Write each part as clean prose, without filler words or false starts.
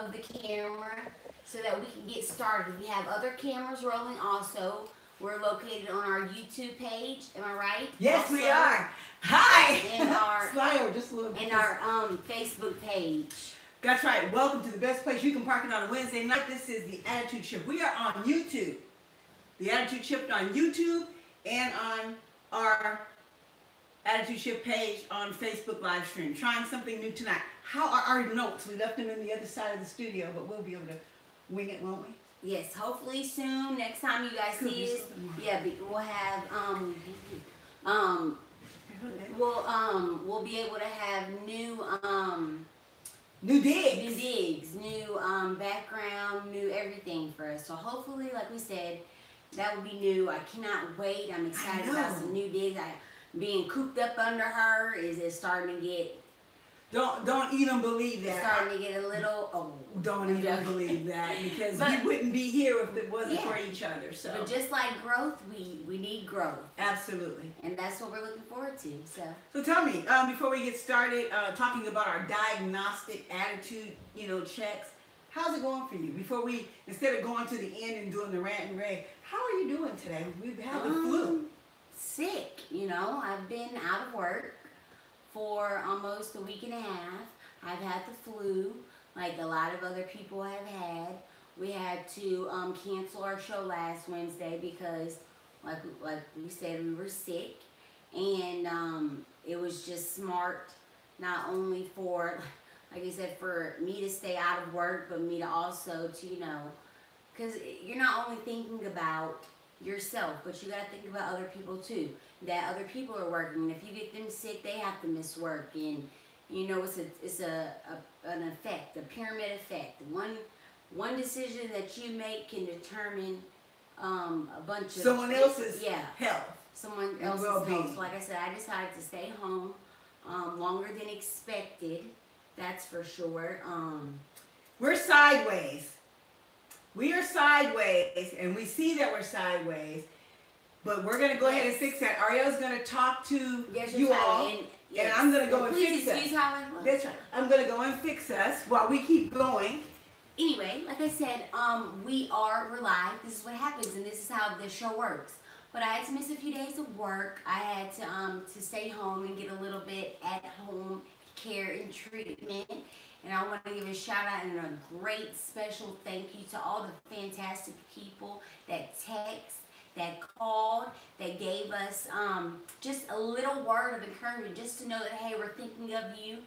of the camera so that we can get started. We have other cameras rolling also. We're located on our YouTube page. Am I right? Yes, also, we are. Hi. And our Slide over just a little bit. And our Facebook page. That's right. Welcome to the best place you can park it on a Wednesday night. This is the Attitude Shift. We are on YouTube. The Attitude Shift on YouTube and on our Attitude Shift page on Facebook live stream. Trying something new tonight. How are our notes? We left them in the other side of the studio, but we'll be able to wing it, won't we? Yes, hopefully soon. Next time you guys see us, yeah, we'll have we'll be able to have new digs, new background, new everything for us. So hopefully, like we said, that will be new. I cannot wait. I'm excited about some new digs. Being cooped up under her is starting to get. Don't even believe that. It's starting to get a little old. Don't even believe that, because we wouldn't be here if it wasn't for each other. So, but just like growth, we need growth. Absolutely. And that's what we're looking forward to. So tell me, before we get started, talking about our diagnostic attitude, checks. How's it going for you? Before instead of going to the end and doing the rant and rave, how are you doing today? We've had the flu. Sick. I've been out of work for almost a week and a half. I've had the flu, like a lot of other people have had. We had to cancel our show last Wednesday because, like we said, we were sick, and it was just smart, not only for, like I said, for me to stay out of work, but me to also to, because you're not only thinking about yourself, but you got to think about other people too. That other people are working, and if you get them sick, they have to miss work, and it's an effect, a pyramid effect. One decision that you make can determine a bunch of someone else's health, someone else's health. So like I said, I decided to stay home longer than expected. That's for sure. We're sideways. We are sideways, and we see that we're sideways, but we're going to go ahead and fix that. Ariel's going to talk to you all, and I'm going to go and fix us. That's right. I'm going to go and fix us while we keep going. Anyway, like I said, we're live. This is what happens, and this is how the show works. But I had to miss a few days of work. I had to stay home and get a little bit at home care and treatment. And I want to give a shout out and a great special thank you to all the fantastic people that text, that called, that gave us just a little word of encouragement, just to know that, hey, we're thinking of you.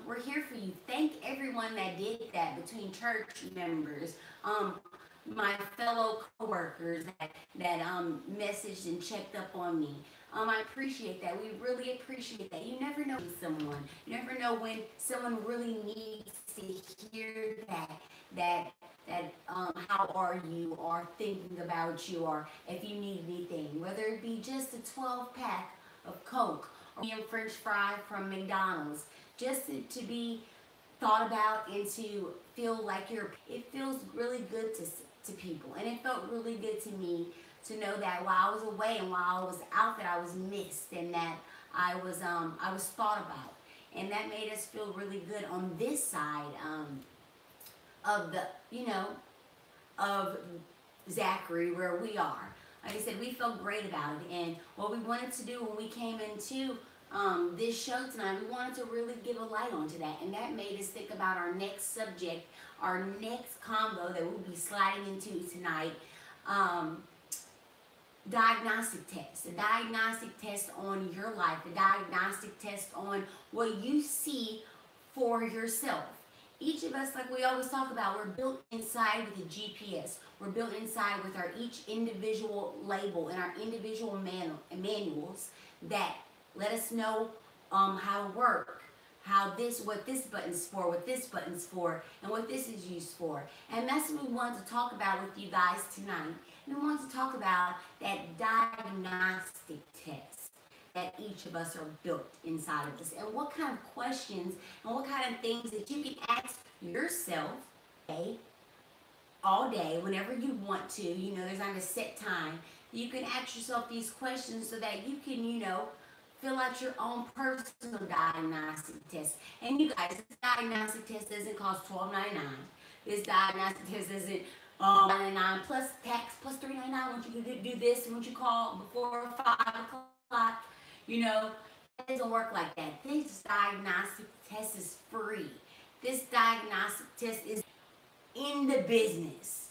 We're here for you. Thank everyone that did that, between church members, my fellow coworkers that messaged and checked up on me. I appreciate that. We really appreciate that. You never know someone. You never know when someone really needs to hear that how are you, or thinking about you, or if you need anything, whether it be just a 12-pack of Coke or a French fry from McDonald's, just to be thought about and to feel like it feels really good to people, and it felt really good to me to know that while I was away and while I was out, that I was missed, and that I was thought about, and that made us feel really good on this side of the of Zachary, where we are. Like I said, we felt great about it, and what we wanted to do when we came into this show tonight, we wanted to really give a light onto that, and that made us think about our next subject, our next combo that we'll be sliding into tonight. Diagnostic test, a diagnostic test on your life, a diagnostic test on what you see for yourself. Each of us, like we always talk about, we're built inside with a GPS. We're built inside with our each individual label and our individual manuals that let us know how to work, what this button's for, what this button's for, and what this is used for. And that's what we wanted to talk about with you guys tonight. We want to talk about that diagnostic test that each of us are built inside of us, and what kind of questions and what kind of things that you can ask yourself all day, whenever you want to. There's not a set time. You can ask yourself these questions so that you can, fill out your own personal diagnostic test. And you guys, this diagnostic test doesn't cost $12.99. This diagnostic test isn't $99 plus tax plus $3.99 once you do this and once you call before 5 o'clock. You know, it doesn't work like that. This diagnostic test is free. This diagnostic test is in the business.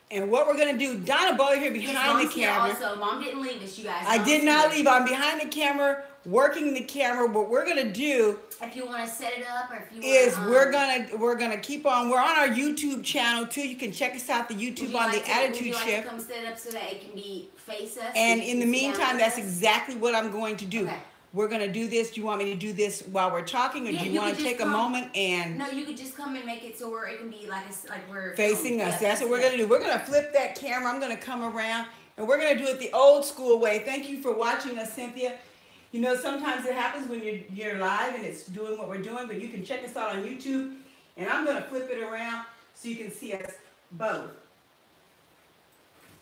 And what we're going to do, Donna Bowler here behind the camera. Also, Mom didn't leave us, you guys. I did not leave. I'm behind the camera, working the camera. What we're going to do, if you want to set it up, or if you we're gonna keep on. We're on our YouTube channel too. You can check us out the YouTube on the Attitude Shift. To come set it up so that it can be face us. And in the meantime, that's exactly what I'm going to do. Okay. We're going to do this. Do you want me to do this while we're talking, or do you want to take a moment and... No, you could just come and make it so it can be like we're... Facing us. That's what we're going to do. We're going to flip that camera. I'm going to come around, and we're going to do it the old school way. Thank you for watching us, Cynthia. You know, sometimes it happens when you're live and it's doing what we're doing, but you can check us out on YouTube, and I'm going to flip it around so you can see us both.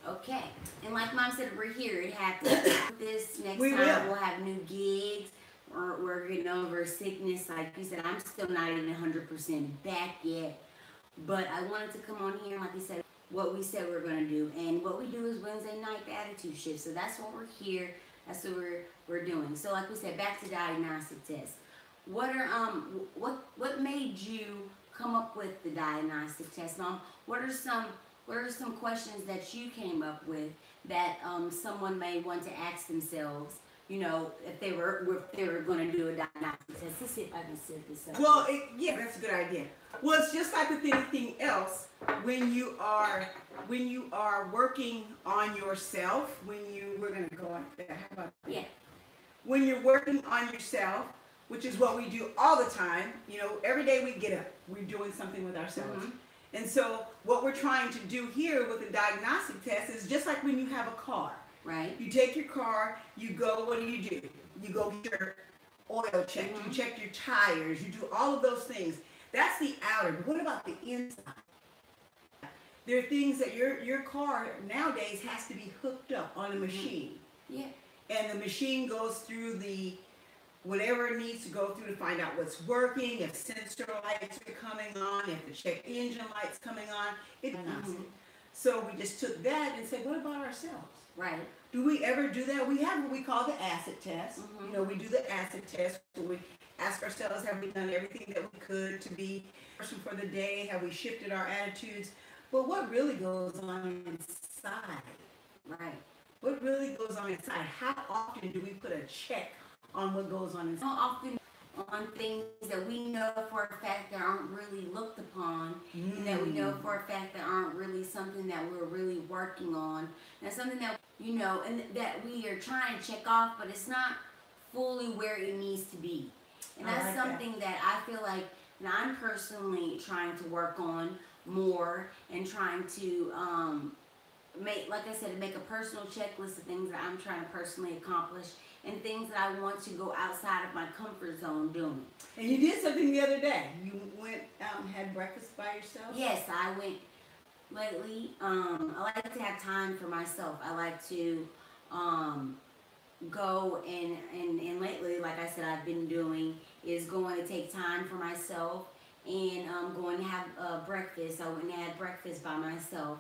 Okay, and like Mom said, we're here. It happens. This next time we'll have new gigs. We're getting over sickness. Like you said, I'm still not even 100% back yet. But I wanted to come on here, like we said, what we said we're going to do. And what we do is Wednesday night, the Attitude Shift. So that's what we're here. That's what we're doing. So like we said, back to diagnostic tests. What made you come up with the diagnostic test, Mom? What are some questions that you came up with that someone may want to ask themselves, you know, if they were going to do a diagnostic test? Let's see if I can set this up. Well, yeah, that's a good idea. Well, it's just like with anything else. When you are working on yourself, we're going to go on that. How about that? Yeah. When you're working on yourself, which is what we do all the time, you know, every day we get up, we're doing something with ourselves. Mm-hmm. And so what we're trying to do here with the diagnostic test is just like when you have a car. Right. You take your car, you go, what do? You go get your oil checked, you check your tires, you do all of those things. That's the outer. But what about the inside? There are things that your car nowadays has to be hooked up on a machine. Yeah. And the machine goes through whatever it needs to go through to find out what's working, if sensor lights are coming on, if the check engine light's coming on. So we just took that and said, what about ourselves? Right. Do we ever do that? We have what we call the acid test. You know, we do the acid test where we ask ourselves, have we done everything that we could to be a person for the day? Have we shifted our attitudes? But what really goes on inside? Right. What really goes on inside? How often do we put a check on what goes on inside? How often on things that we know for a fact that aren't really looked upon, and that we know for a fact that aren't really something that we're really working on, and something that, you know, and that we are trying to check off, but it's not fully where it needs to be. And that's like something that I feel like that I'm personally trying to work on more, and trying to make, like I said, make a personal checklist of things that I'm trying to personally accomplish, and things that I want to go outside of my comfort zone doing. And you did something the other day. You went out and had breakfast by yourself? Yes, I went lately. I like to have time for myself. I like to go and lately, like I said, I've been doing is going to take time for myself and going to have breakfast. I went and had breakfast by myself.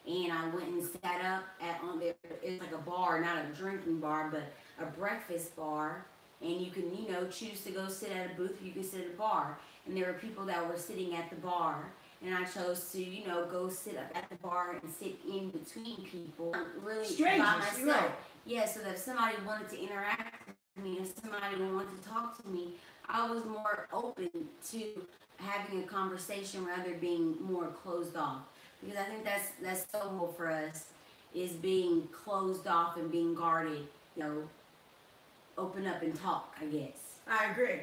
And I went and sat up on there. It's like a bar, not a drinking bar, but a breakfast bar. And you can, you know, choose to go sit at a booth, or you can sit at a bar. And there were people that were sitting at the bar. And I chose to, you know, go sit up at the bar and sit in between people. Really strangers, by myself. right. Yeah, so that if somebody wanted to interact with me, if somebody wanted to talk to me, I was more open to having a conversation rather than being more closed off. Because I think that's so cool for us, is being closed off and being guarded, you know, open up and talk, I guess. I agree.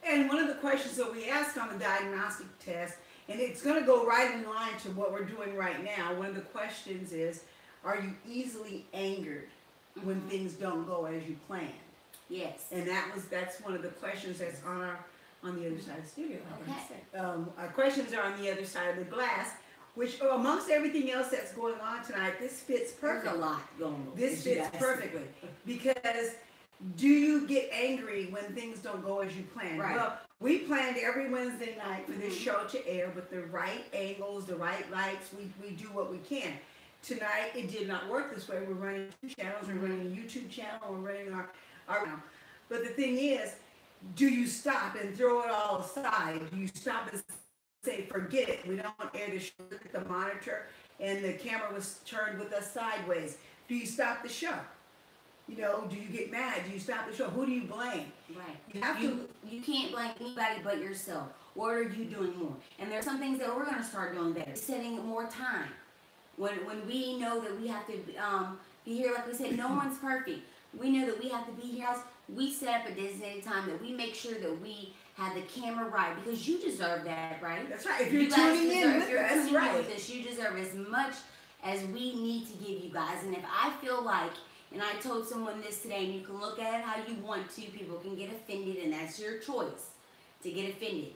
And one of the questions that we ask on the diagnostic test, and it's going to go right in line to what we're doing right now, one of the questions is, are you easily angered when things don't go as you planned? Yes. And that's one of the questions that's on the other side of the studio. Okay. Our questions are on the other side of the glass. Which, amongst everything else that's going on tonight, this fits perfectly. There's a lot going on. This fits perfectly because do you get angry when things don't go as you planned? Right. Well, we planned every Wednesday night for this show to air with the right angles, the right lights. We do what we can. Tonight, it did not work this way. We're running two channels. We're running a YouTube channel. We're running our channel. But the thing is, do you stop and throw it all aside? Do you stop and say, forget it? We don't air the show. Look at the monitor, and the camera was turned with us sideways. Do you stop the show? You know, do you get mad? Do you stop the show? Who do you blame? Right. You have to. You can't blame anybody but yourself. What are you doing more? And there's some things that we're going to start doing better. Setting more time. When we know that we have to be here, like we said, no one's perfect. We know that we have to be here. We set up a designated time that we make sure that we have the camera right, because you deserve that, right? That's right. If you're tuning in with us, right? This, you deserve as much as we need to give you guys. And if I feel like, and I told someone this today, and you can look at it how you want to. People can get offended, and that's your choice to get offended.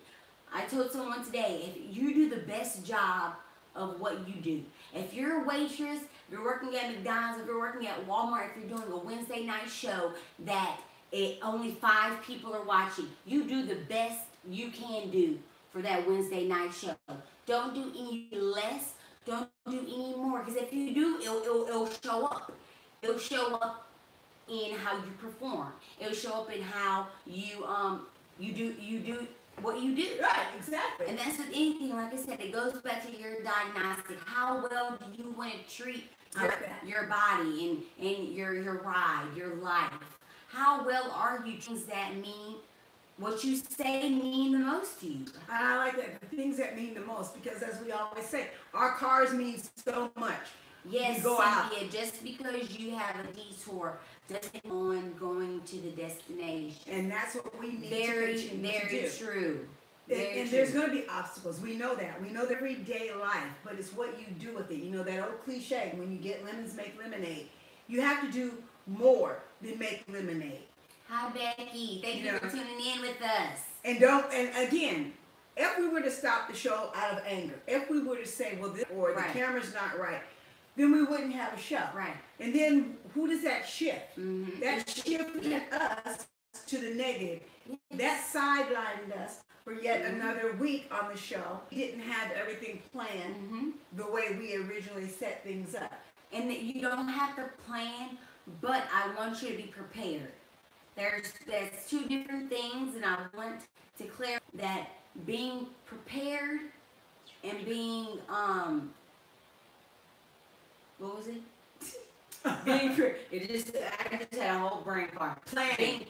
I told someone today, if you do the best job of what you do, if you're a waitress, if you're working at McDonald's, if you're working at Walmart, if you're doing a Wednesday night show that only 5 people are watching, you do the best you can do for that Wednesday night show. Don't do any less. Don't do any more, because if you do, it'll show up. It'll show up in how you perform. It'll show up in how you do what you do. Right, exactly. And that's with anything. Like I said, it goes back to your diagnostic. How well do you want to treat your body and your ride, your life? How well are you? Things that mean what you say mean the most to you. I like that. The things that mean the most, because as we always say, our cars mean so much. Yes, Cynthia, just because you have a detour doesn't mean on going to the destination. And that's what we need to continue to do. Very true. And there's going to be obstacles. We know that. We know the everyday life, but it's what you do with it. You know that old cliche, when you get lemons, make lemonade. You have to do more than make lemonade. Hi, Becky. Thank you for tuning in with us. And again, if we were to stop the show out of anger, if we were to say, well, the camera's not right, then we wouldn't have a show. Right. And then who does that shift? Mm-hmm. That shifted us to the negative. That sidelined us for yet another week on the show. We didn't have everything planned the way we originally set things up. And that you don't have to plan, but I want you to be prepared. That's 2 different things, and I want to clarify that being prepared and being what was it? I just had a whole brain fart. Planning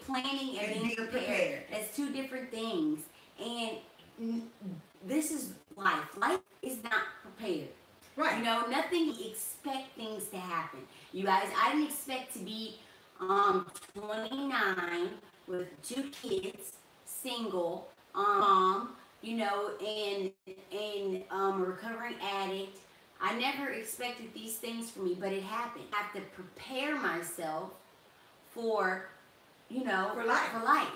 and being prepared. That's 2 different things. And this is life. Life is not prepared. Right. You know, nothing. Expect things to happen. You guys, I didn't expect to be 29 with 2 kids, single, you know, and a recovering addict. I never expected these things for me, but it happened. I have to prepare myself for, you know, for life.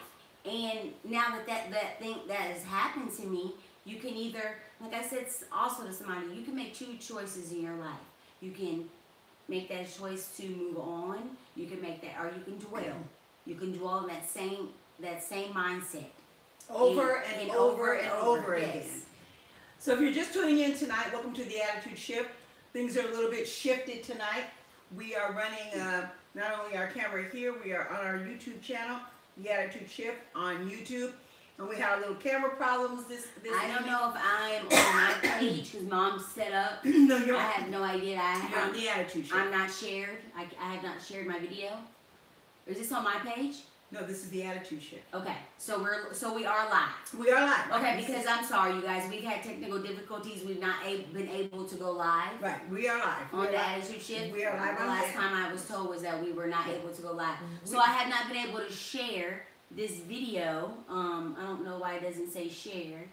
And now that thing that has happened to me, you can either, like I said also to somebody, you can make 2 choices in your life. You can make that choice to move on. You can make that, or you can dwell. You can dwell in that same mindset. Over and over again. Yes. So if you're just tuning in tonight, welcome to the Attitude Shift. Things are a little bit shifted tonight. We are running not only our camera here, we are on our YouTube channel, the Attitude Shift on YouTube. And we had a little camera problems this I don't know if I'm on my page because Mom's set up. No, you're I have no idea. You're on the Attitude Shift. I'm not shared. I have not shared my video. Is this on my page? No, this is the Attitude Shift. Okay, so we are live. We are live. Okay, because I'm sorry, you guys. We've had technical difficulties. We've not been able to go live. Right, we are live. On the Attitude Shift. We are live. The last time I was told was that we were not able to go live. So I have not been able to share this video. I don't know why it doesn't say share.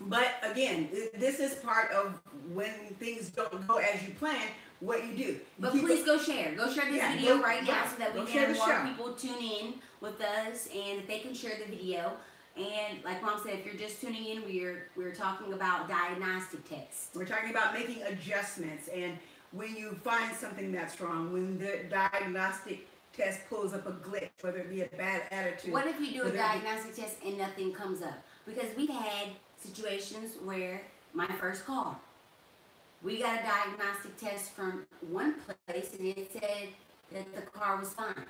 But again, this is part of when things don't go as you plan, what you do. But please go share. Go share this video right now so that we can have more people tune in with us and that they can share the video. And like Mom said, if you're just tuning in, we're talking about diagnostic tests. We're talking about making adjustments, and when you find something that's wrong, when the diagnostic test pulls up a glitch, whether it be a bad attitude. What if you do a whether it diagnostic test and nothing comes up? Because we've had situations where my first call, we got a diagnostic test from one place and it said that the car was fine.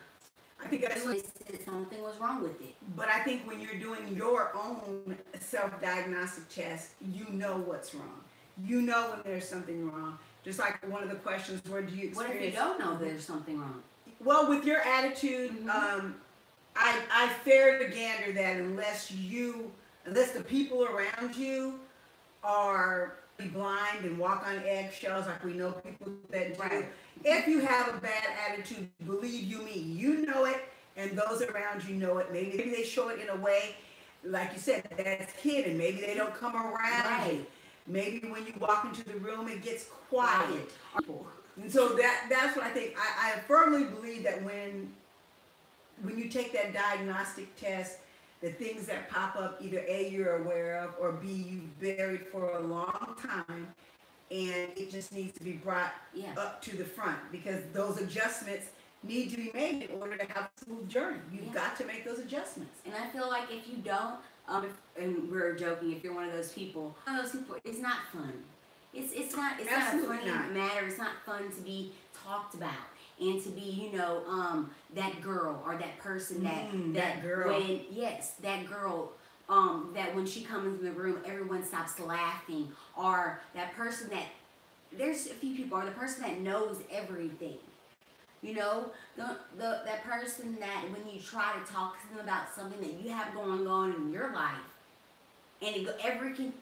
I think that's what, It said something was wrong with it. but I think when you're doing your own self-diagnostic test, you know what's wrong. You know when there's something wrong. Just like one of the questions, where do you What experience? if you don't know there's something wrong? Well, with your attitude, I fair to gander that unless the people around you are blind and walk on eggshells, like we know people that do. Right. If you have a bad attitude, believe you me, you know it, and those around you know it. Maybe they show it in a way, like you said, that's hidden. Maybe they don't come around you. Maybe when you walk into the room, it gets quiet. And so that's what I think. I firmly believe that when you take that diagnostic test, the things that pop up, either A, you're aware of, or B, you've buried for a long time, and it just needs to be brought up to the front, because those adjustments need to be made in order to have a smooth journey. You've got to make those adjustments. And I feel like if you don't, and we're joking, if you're one of those people, it's not fun. It's not a funny matter. It's not fun to be talked about and to be, that girl or that person that girl. That girl. That when she comes in the room, everyone stops laughing, or that person that there's a few people, or the person that knows everything. That person that when you try to talk to them about something that you have going on in your life, and everything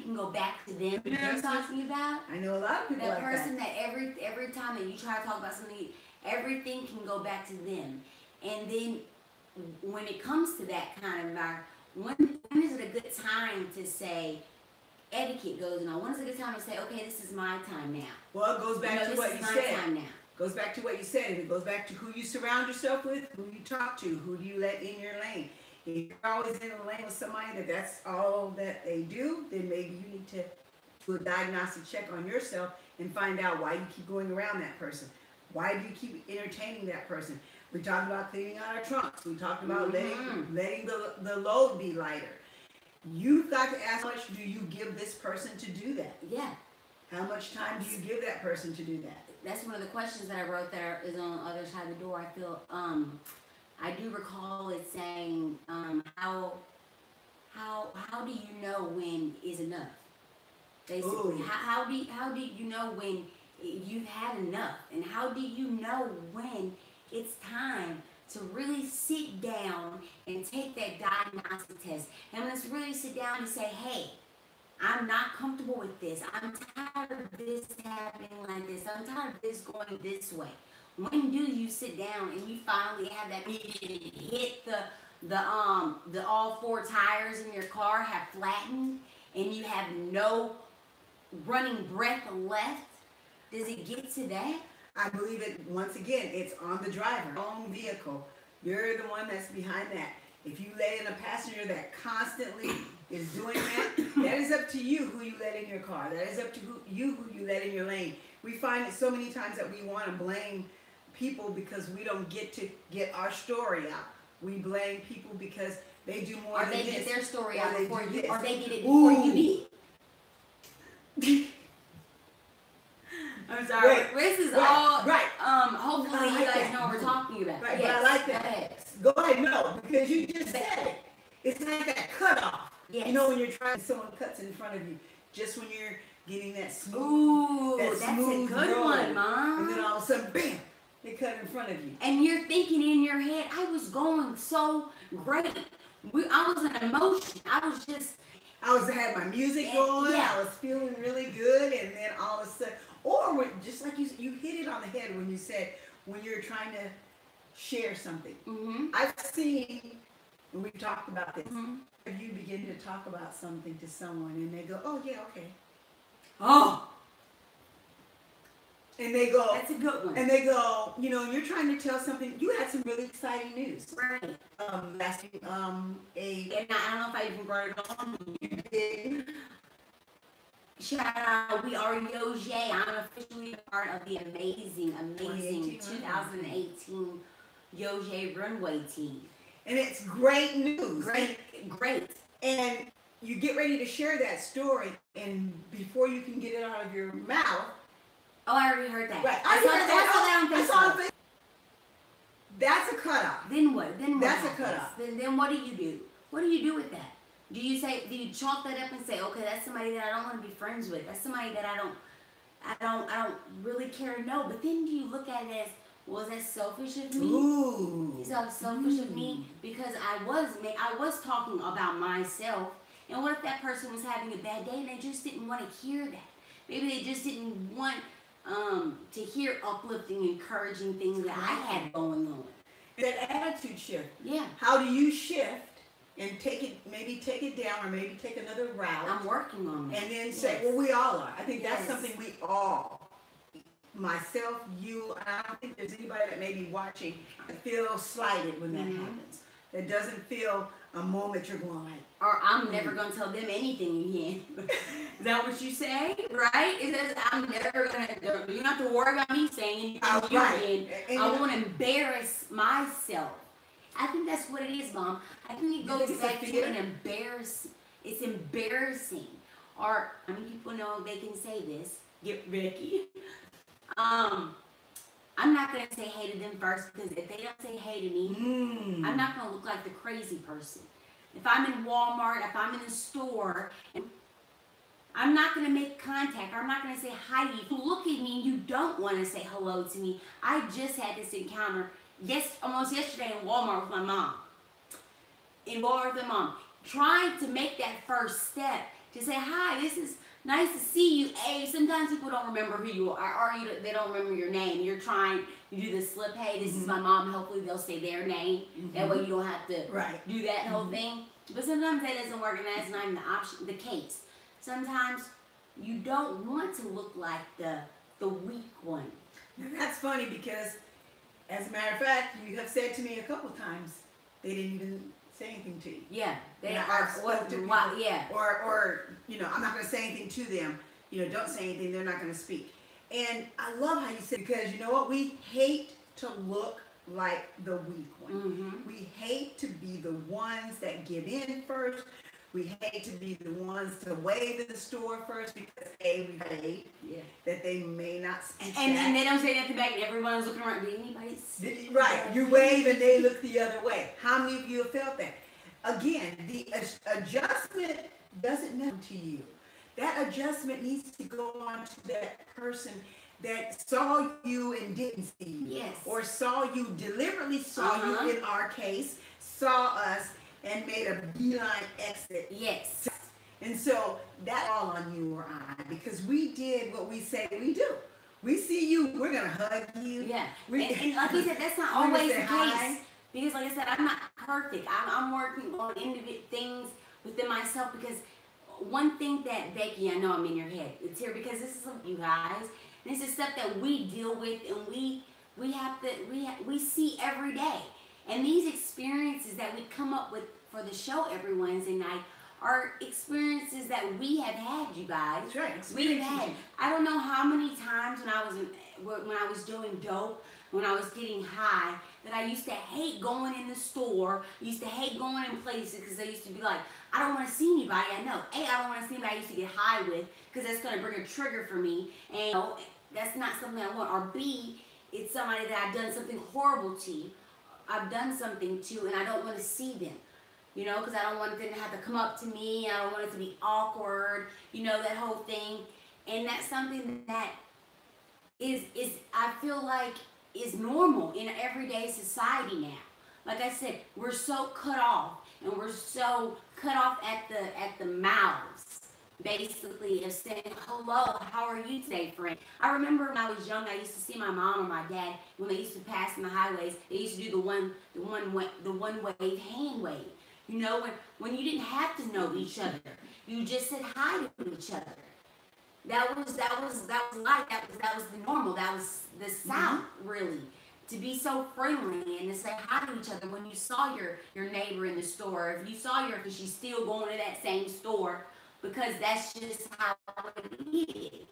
can go back to them. You know what I'm talking about? I know a lot of people that like person that every time that you try to talk about something, everything can go back to them. And then when it comes to that kind of environment, when is it a good time to say, etiquette goes on? When is it a good time to say, okay, this is my time now? Well, it goes back to what you said. Time now. Goes back to what you said, and it goes back to who you surround yourself with, who you talk to, who do you let in your lane. If you're always in a lane with somebody that's all that they do, then maybe you need to do a diagnostic check on yourself and find out why you keep going around that person. Why do you keep entertaining that person? We talked about cleaning out our trunks. We talked about letting the load be lighter. You've got to ask, how much do you give this person to do that? Yeah. How much time do you give that person to do that? That's one of the questions that I wrote that is on the other side of the door. I feel, I do recall it saying, how do you know when is enough? Basically, how do you know when you've had enough, and how do you know when it's time to really sit down and take that diagnostic test, and let's really sit down and say, hey, I'm not comfortable with this. I'm tired of this happening like this. I'm tired of this going this way. When do you sit down and you finally have that meeting and hit the all four tires in your car have flattened and you have no running breath left? Does it get to that? I believe it, once again, it's on the driver, own vehicle. You're the one that's behind that. If you let in a passenger that constantly is doing that is up to you who you let in your car. That is up to who you let in your lane. We find it so many times that we want to blame people because we don't get to get our story out. We blame people because they do more than this. Or they get their story out before you, or they did it before you did. I'm sorry. This is all right. Hopefully you guys know what we're talking about. Right, yes. But I like that. Go ahead, no, because you just said it. It's like that cutoff. Yes. You know when you're trying, someone cuts in front of you, just when you're getting that smooth. Ooh, that's a good one, Mom. And then all of a sudden, bam, they cut in front of you. And you're thinking in your head, I was going so great. I was in emotion. I had my music going. Yeah. I was feeling really good, and then all of a sudden, or just like you hit it on the head when you said, when you're trying to share something. Mm-hmm. I've seen, and we've talked about this, you begin to talk about something to someone, and they go, oh, yeah, okay. Oh! And they go, that's a good one. And they go, you're trying to tell something, you had some really exciting news. Right. Last week, and I don't know if I even brought it on. You did. Shout out, we are Yoje. I'm officially a part of the amazing 2018 Yoje runway team. And it's great news. Great. And you get ready to share that story, and before you can get it out of your mouth. Oh, I already heard that. Right. I saw that on Facebook. That's a cutoff. Then what? That's a cutoff. Then what do you do? What do you do with that? Do you chalk that up and say, okay, that's somebody that I don't want to be friends with. That's somebody that I don't really care to know. But then do you look at it as, well, is that selfish of me? Ooh. Is that selfish of me? Because I was talking about myself. And what if that person was having a bad day and they just didn't want to hear that? Maybe they just didn't want to hear uplifting, encouraging things that I had going on. That attitude shift. Yeah. How do you shift and maybe take it down, or maybe take another route? I'm working on that. And then say, well, we all are. I think that's Yes. something we all, myself, you, and I don't think there's anybody that may be watching that feels slighted when that happens. That doesn't feel a moment you're going like, or I'm never going to tell them anything again. Is that what you say? Right? It says I'm never going to, you don't have to worry about me saying anything again. And I won't embarrass myself. I think that's what it is, Mom. I think it goes back to it's embarrassing. Or, I mean, people know they can say this. Get Ricky. I'm not going to say hey to them first, because if they don't say hey to me, I'm not going to look like the crazy person. If I'm in Walmart, if I'm in the store, and I'm not going to make contact, or I'm not going to say hi to you. If you look at me and you don't want to say hello to me. I just had this encounter almost yesterday in Walmart with my mom. Trying to make that first step to say, hi, this is nice to see you. Hey, sometimes people don't remember who you are, or they don't remember your name. You do the slip, hey, this is my mom. Hopefully they'll say their name. That way you don't have to do that whole thing. But sometimes that doesn't work, and that's not even the case. Sometimes you don't want to look like the weak one. And that's funny because, as a matter of fact, you have said to me a couple of times, they didn't even say anything to you. Yeah, they are. Or I'm not going to say anything to them. Don't say anything. They're not going to speak. And I love how you said, because you know what? We hate to look like the weak one. Mm-hmm. We hate to be the ones that give in first. We hate to be the ones to wave at the store first, because we hate that they may not speak. And then they don't say nothing back, and everyone's looking around. Did anybody see? Right. You wave and they look the other way. How many of you have felt that? Again, the adjustment doesn't matter to you. That adjustment needs to go on to that person that saw you and didn't see you. Yes. Or deliberately saw you, in our case, saw us and made a beeline exit. Yes. And so that's all on you or I, because we did what we say we do. We see you, we're going to hug you. Yeah. And like you said, that's not always the case. Because like I said, I'm not perfect. I'm working on things within myself, because one thing that, Becky, I know I'm in your head. It's here because this is you guys. And this is stuff that we deal with, and we see every day. And these experiences that we come up with for the show every Wednesday night are experiences that we have had, you guys. That's right. We've had. I don't know how many times when I was doing dope, when I was getting high, that I used to hate going in the store. I used to hate going in places, because I used to be like, I don't want to see anybody I know. A, I don't want to see anybody I used to get high with, because that's going to bring a trigger for me. And that's not something I want. Or B, it's somebody that I've done something horrible to. I've done something to, and I don't want to see them. Because I don't want them to have to come up to me. I don't want it to be awkward. That whole thing. And that's something that is I feel like is normal in everyday society now. Like I said, we're so cut off, and we're so cut off at the mouths, basically, of saying, hello, how are you today, friend? I remember when I was young, I used to see my mom or my dad, when they used to pass in the highways, they used to do the one wave hand wave. When you didn't have to know each other, you just said hi to each other. That was life. That was the normal. That was the South, really. To be so friendly and to say hi to each other when you saw your neighbor in the store. If you saw because she's still going to that same store, because that's just how it is.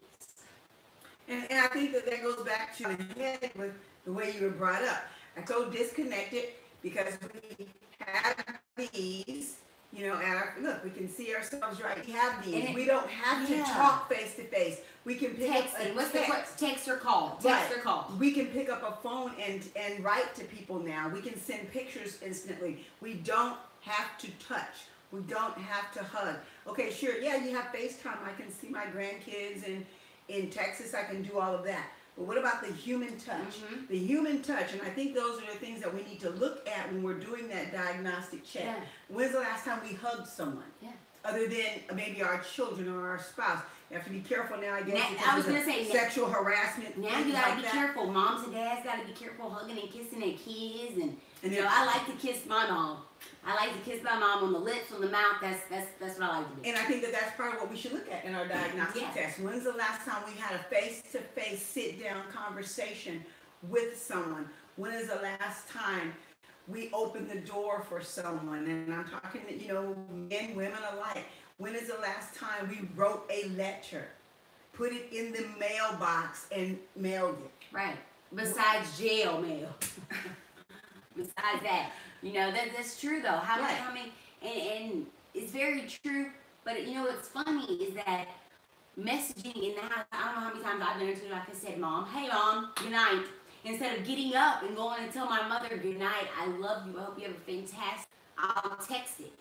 And I think that goes back to the head with the way you were brought up. I so disconnected because we have these, you know, and look, we can see ourselves right. We have these. We don't have to talk face to face. We can pick up a text or call. Text or call. We can pick up a phone and write to people now. We can send pictures instantly. We don't have to touch. We don't have to hug. Okay, sure, yeah, you have FaceTime. I can see my grandkids, and in Texas, I can do all of that. But what about the human touch? The human touch, and I think those are the things that we need to look at when we're doing that diagnostic check. Yeah. When's the last time we hugged someone? Yeah. Other than maybe our children or our spouse. You have to be careful now, I guess, I was gonna say sexual harassment. Now you gotta be careful. Moms and dads gotta be careful hugging and kissing their kids, and you know, I like to kiss my mom. I like to kiss my mom on the lips, on the mouth. That's what I like to do. And I think that that's part of what we should look at in our diagnostic test. When's the last time we had a face-to-face, sit-down conversation with someone? When is the last time we opened the door for someone? And I'm talking to, you know, men, women alike. When is the last time we wrote a letter, put it in the mailbox, and mailed it? Right. Besides jail mail. Besides that. You know, that's true though. How many, and it's very true, but you know what's funny is that messaging in the house, I don't know how many times I've been into, like I said, Mom, hey Mom, good night. Instead of getting up and going and tell my mother good night, I love you, I hope you have a fantastic, I'll text it.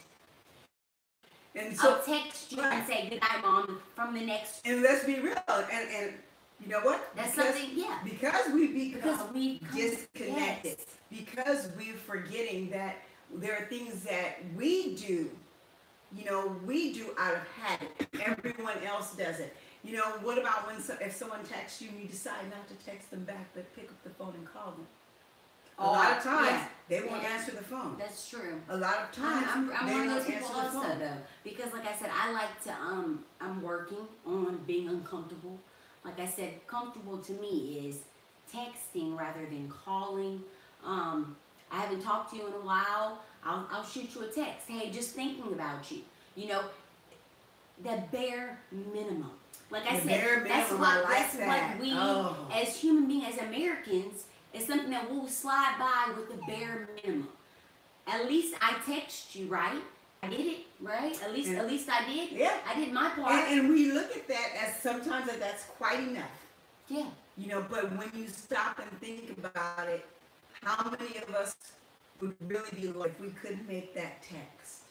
And so, I'll text you and say good night, Mom, from the next. And let's be real, and you know what? That's something, because we disconnected. Yes. Because we're forgetting that there are things that we do, you know, we do out of habit. Everyone else does it. You know, what about when if someone texts you and you decide not to text them back, but pick up the phone and call them? A lot of times they won't answer the phone. That's true. A lot of times I'm one of those people also though, because like I said, I like to I'm working on being uncomfortable. Like I said, comfortable to me is texting rather than calling. I haven't talked to you in a while. I'll shoot you a text. Hey, just thinking about you. You know, the bare minimum. Like I said, that's what we as human beings, as Americans, is something that we'll slide by with the bare minimum. At least I text you, right? I did it, right? At least I did. Yeah. I did my part. And we look at that as sometimes that's quite enough. Yeah. You know, but when you stop and think about it, how many of us would really be lost if we couldn't make that text?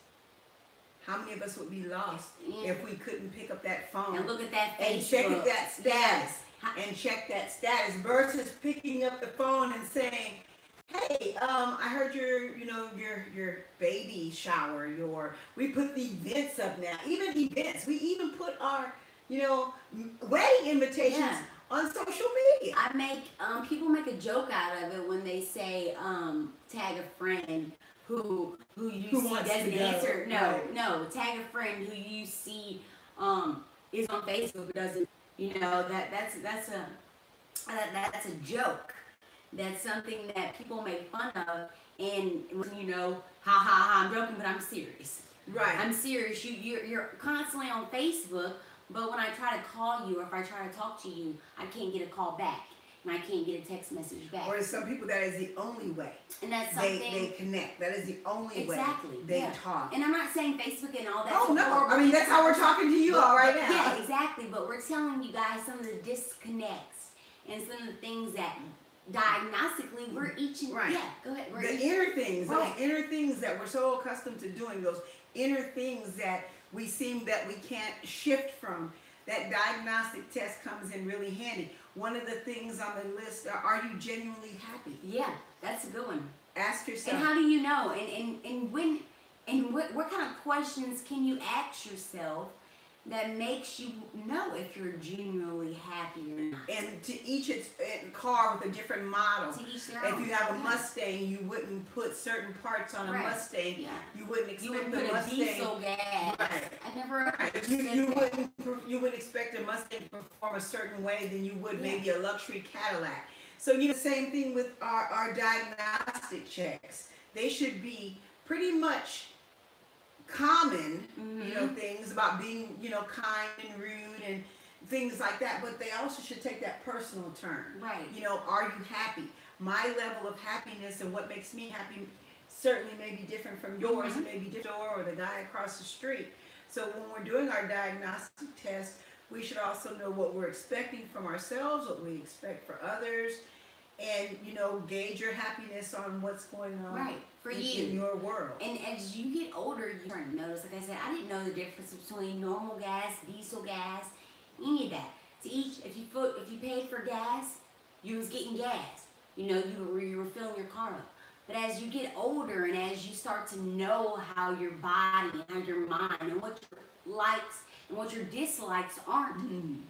How many of us would be lost if we couldn't pick up that phone and look at that Facebook and check that status and check that status versus picking up the phone and saying, "Hey, I heard your baby shower. We put the events up now. Even events. We even put our wedding invitations." On social media. I make people make a joke out of it when they say tag a friend who you see doesn't answer. No, tag a friend who you see is on Facebook but doesn't. You know that's a joke. That's something that people make fun of, and ha, I'm joking, but I'm serious. Right. I'm serious. You're constantly on Facebook. But when I try to call you or if I try to talk to you, I can't get a call back. And I can't get a text message back. Or to some people, that is the only way. And that's something. They connect. That is the only way they talk. And I'm not saying Facebook and all that. Oh, no. I mean, that's how we're talking to you all right now. Yeah, exactly. But we're telling you guys some of the disconnects and some of the things that diagnostically we're each in. Right. Yeah, go ahead. The inner things. Right. Those inner things that we're so accustomed to doing. Those inner things that we seem that we can't shift from. That diagnostic test comes in really handy. One of the things on the list are you genuinely happy? Yeah, that's a good one. Ask yourself. And how do you know? And what kind of questions can you ask yourself that makes you know if you're genuinely happy or not? And to each car with a different model. To each their own. If you have a Mustang, you wouldn't put certain parts on a Mustang. Yeah. You wouldn't expect the Mustang. Diesel gas. Right. I never. Right. You wouldn't expect a Mustang to perform a certain way than you would maybe a luxury Cadillac. So the same thing with our diagnostic checks. They should be pretty much common, things about being, kind and rude and things like that, but they also should take that personal turn. Right. Are you happy? my level of happiness and what makes me happy certainly may be different from yours, maybe different or the guy across the street. So when we're doing our diagnostic test, we should also know what we're expecting from ourselves, what we expect for others, and gauge your happiness on what's going on for in your world. And as you get older, you start to notice. Like I said, I didn't know the difference between normal gas, diesel gas, any of that. To each, if you paid for gas, you was getting gas. You were filling your car up. But as you get older and as you start to know how your body and how your mind and what your likes and what your dislikes aren't,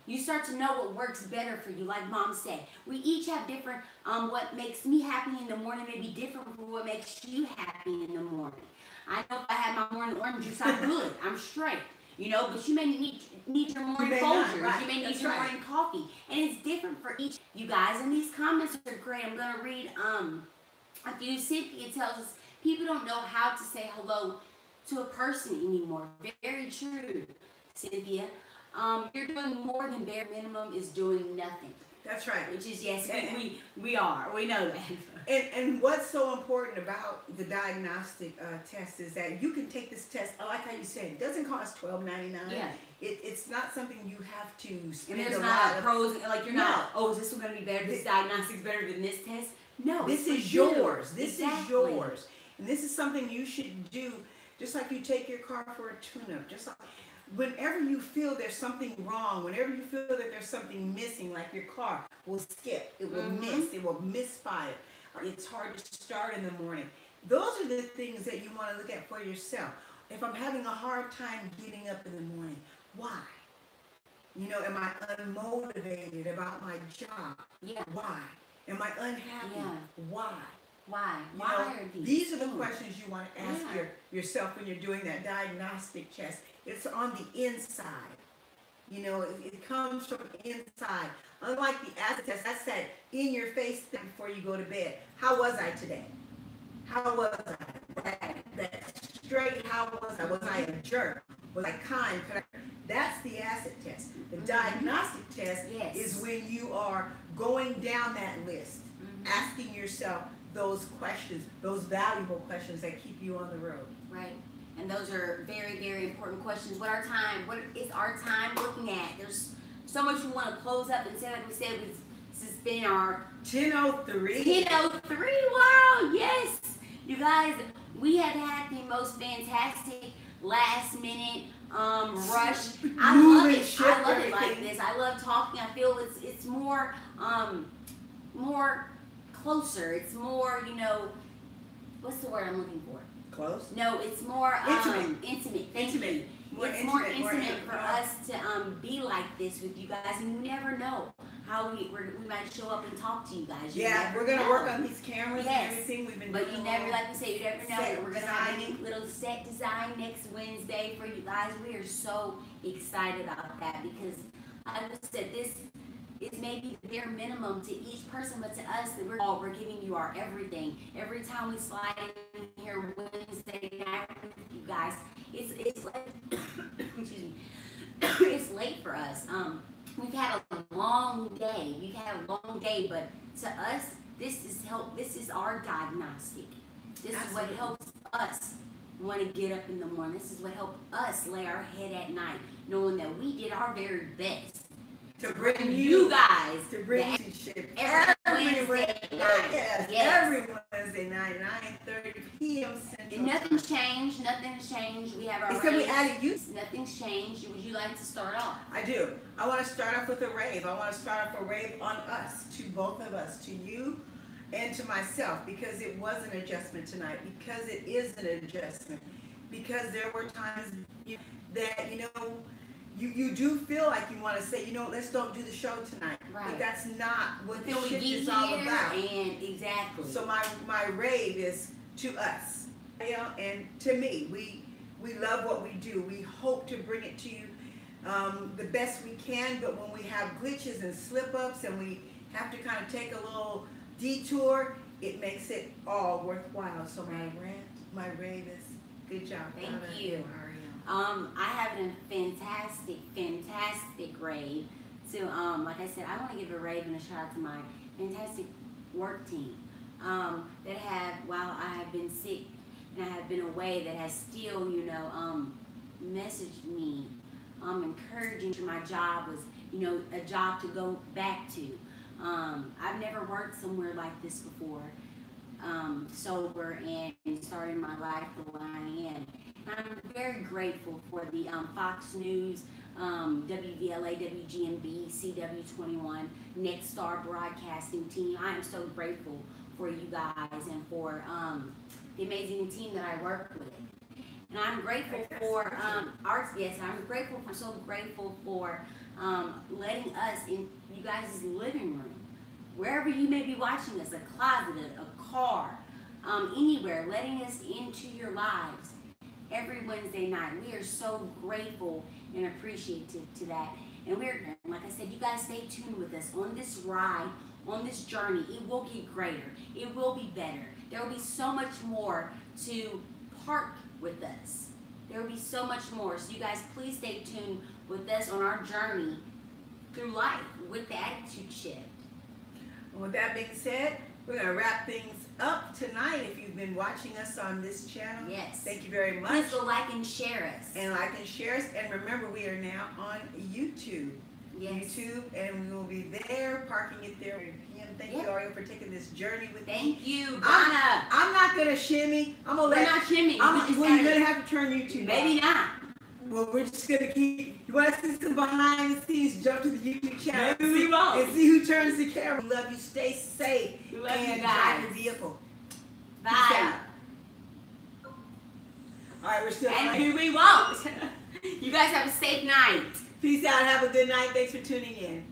you start to know what works better for you. Like Mom said, we each have different, what makes me happy in the morning may be different from what makes you happy in the morning. I know if I have my morning orange juice, I'm good. I'm straight. But you may need your morning Folgers. You may need your morning coffee. And it's different for each you guys. And these comments are great. I'm going to read a few. Cynthia tells us people don't know how to say hello to a person anymore. Very true, Cynthia. You're doing more than bare minimum is doing nothing. That's right. Which is, yes, we are. We know that. And what's so important about the diagnostic test is that you can take this test. I like how you said it doesn't cost $12.99. Yeah. It's not something you have to spend and there's a not lot of pros. Like you're not. Oh, is this one going to be better? This diagnostic's better than this test? No. This is yours. This is yours. And this is something you should do, just like you take your car for a tune-up. Just like whenever you feel there's something wrong, whenever you feel that there's something missing, like your car will skip, it will miss, it will misfire. It's hard to start in the morning. Those are the things that you want to look at for yourself. If I'm having a hard time getting up in the morning, why? Am I unmotivated about my job? Yeah. Why? Am I unhappy? Yeah. Why? Why? These are the questions you want to ask yourself when you're doing that diagnostic test. It's on the inside. It comes from the inside. Unlike the acid test, that's that in your face thing before you go to bed. How was I today? How was I? That straight, how was I? Was I a jerk? Was I kind? That's the acid test. The diagnostic test is when you are going down that list, asking yourself those questions, those valuable questions that keep you on the road. Right. And those are very, very important questions. What is our time looking at? There's so much we want to close up and say, like we said, this has been our 10:03. 10:03. Wow, yes. You guys, we have had the most fantastic last minute rush. I love it. I love it like this. I love talking. I feel it's more closer. It's more, what's the word I'm looking for? Close? No, it's more intimate. Thank you. It's more intimate for us to be like this with you guys, and you never know how we might show up and talk to you guys. We're gonna work on these cameras and everything. We've been but you never, like we say, you never know. We're gonna have a little set design next Wednesday for you guys. We are so excited about that because, like I said, this is maybe the bare minimum to each person, but to us, that we're giving you our everything. Every time we slide in here Wednesday night with you guys, it's late. Excuse me. It's late for us. We've had a long day. We've had a long day, but to us, this is our diagnostic. This is what helps us want to get up in the morning. This is what helps us lay our head at night, knowing that we did our very best to bring you guys to bring you every Wednesday night. Yes. Every Wednesday night, 9:30 p.m. Central. Nothing's changed. Nothing's changed. We have our except we added you. Nothing's changed. Would you like to start off? I do. I want to start off with a rave. I want to start off a rave on us, to both of us, to you and to myself, because it was an adjustment tonight, because it is an adjustment, because there were times that, you do feel like you want to say, let's don't do the show tonight. Right. But that's not what the shift is all about. And exactly. So my rave is to us, and to me. We love what we do. We hope to bring it to you the best we can, but when we have glitches and slip-ups and we have to kind of take a little detour, it makes it all worthwhile. So my rave is good job. Thank you. I have a fantastic rave. So, like I said, I want to give a rave and a shout out to my fantastic work team that have, while I have been sick and I have been away, that has still, messaged me, encouraging. My job was, a job to go back to. I've never worked somewhere like this before, sober and starting my life the way I am. And I'm very grateful for the Fox News, WVLA, WGNB, CW21, Next Star Broadcasting team. I am so grateful for you guys and for the amazing team that I work with. And I'm grateful for arts. Yes, I'm so grateful for letting us in you guys' living room, wherever you may be watching us, a closet, a car, anywhere, letting us into your lives every Wednesday night. We are so grateful and appreciative to that. And like I said, you guys stay tuned with us on this ride, on this journey. It will get greater. It will be better. There will be so much more to park with us. There will be so much more. So you guys, please stay tuned with us on our journey through life with the attitude shift. And with that being said, we're going to wrap things up tonight. If you've been watching us on this channel, yes, thank you very much. Please go like and share us. And like and share us. And remember, we are now on YouTube. Yes. YouTube, and we will be there, parking it there. Thank you, Ariel, for taking this journey with me. Thank you, Donna. I'm not going to shimmy. I'm going to let... We're not shimmying. You're going to have to turn YouTube Maybe off. not. Well, we're just going to keep... You want to see some behind the scenes? Jump to the YouTube channel. Maybe we won't. And see who turns the camera. We love you. Stay safe. We love and you guys. drive your vehicle. Bye. All right, we're still... And here we won't. You guys have a safe night. Peace out. Have a good night. Thanks for tuning in.